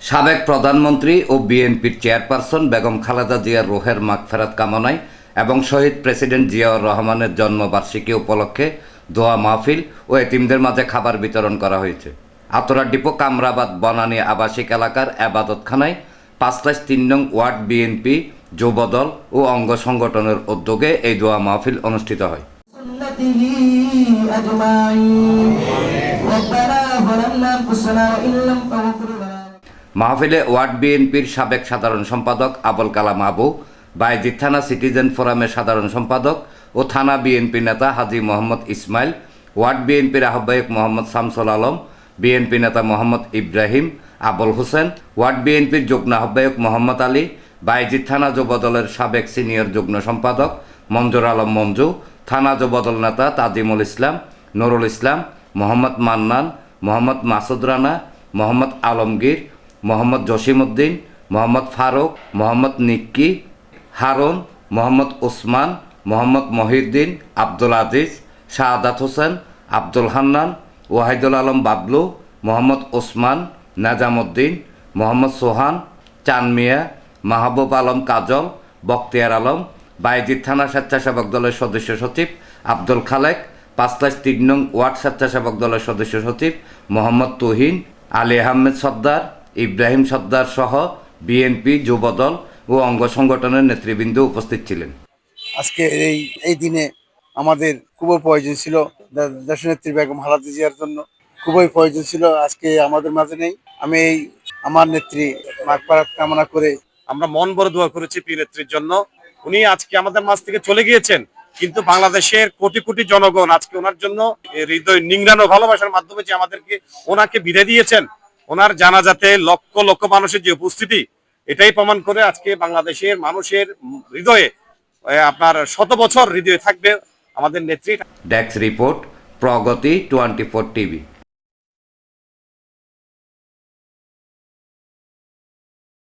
সাবেক প্রধানমন্ত্রী ও বিএনপির চেয়ারপারসন বেগম খালেদা জিয়ার রুহের মাগফেরাত কামনায় এবং শহীদ প্রেসিডেন্ট জিয়াউর রহমানের জন্মবার্ষিকী উপলক্ষে দোয়া মাহফিল ও এতিমদের মাঝে খাবার বিতরণ করা হয়েছে। আতরা ডিপো কামরাবাদ বনানী আবাসিক এলাকার আবাদতখানায় ৫/৩ নং ওয়ার্ড বিএনপি যুবদল ও অঙ্গ সংগঠনের উদ্যোগে এই দোয়া মাহফিল অনুষ্ঠিত হয়। মাহফিলে ওয়ার্ড বিএনপির সাবেক সাধারণ সম্পাদক আবুল কালাম আবু, বায়েজিদ থানা সিটিজেন ফোরামের সাধারণ সম্পাদক ও থানা বিএনপি নেতা হাজী মোহাম্মদ ইসমাইল, ওয়ার্ড বিএনপির আহ্বায়ক মোহাম্মদ শামসুল আলম, বিএনপি নেতা মোহাম্মদ ইব্রাহিম, আবুল হোসেন, ওয়ার্ড বিএনপির যুগ্ম আহ্বায়ক মোহাম্মদ আলী, বায়েজিদ থানা যুবদলের সাবেক সিনিয়র যুগ্ম সম্পাদক মঞ্জুর আলম মঞ্জু, থানা যুবদল নেতা তাজিমুল ইসলাম, নুরুল ইসলাম, মোহাম্মদ মান্নান, মোহাম্মদ মাসুদ রানা, মোহাম্মদ আলমগীর, মোহাম্মদ জসিমউদ্দিন, মোহাম্মদ ফারুক, মোহাম্মদ নিক্কি, হারুন, মোহাম্মদ ওসমান, মোহাম্মদ মহিউদ্দিন, আব্দুল আজিজ, শাহাদাত হোসেন, আব্দুল হান্নান, ওয়াহিদুল আলম বাবলু, মোহাম্মদ ওসমান, নাজামউদ্দিন, মোহাম্মদ সোহান, চান মিয়া, মাহবুব আলম কাজল, বখতিয়ার আলম, বায়েজিদ থানা স্বেচ্ছাসেবক দলের সদস্য সচিব আব্দুল খালেক, ৫/৩ নং ওয়ার্ড স্বেচ্ছাসেবক দলের সদস্য সচিব মোহাম্মদ তুহিন, আলী আহমেদ সর্দার, ইব্রাহিম সর্দার সহ বিএনপি যুবদল ও অঙ্গ সংগঠনের নেতৃবৃন্দ উপস্থিত ছিলেন। আজকে এই দিনে আমাদের খুবই প্রয়োজন ছিল দেশনেত্রী বেগম খালেদা জিয়ার জন্য, খুবই প্রয়োজন ছিল। আজকে আমাদের মাঝে নেই। আমি আমার নেত্রী মাগফিরাত কামনা করে আমরা মন ভরে দোয়া করেছি প্রিয় নেত্রীর জন্য। উনি আজকে আমাদের মাঝ থেকে চলে গিয়েছেন, কিন্তু বাংলাদেশের কোটি কোটি জনগণ আজকে ওনার জন্য হৃদয় নিংড়ানো ভালোবাসার মাধ্যমে যে আমাদেরকে ওনাকে বিদায় দিয়েছেন, ওনার জানাজাতে লক্ষ লক্ষ মানুষের যে উপস্থিতি, এটাই প্রমাণ করে আজকে বাংলাদেশের মানুষের হৃদয়ে আপনার ১০০ বছর হৃদয়ে থাকবে আমাদের নেত্রী। ডেস্ক রিপোর্ট, প্রগতি 24 টিভি।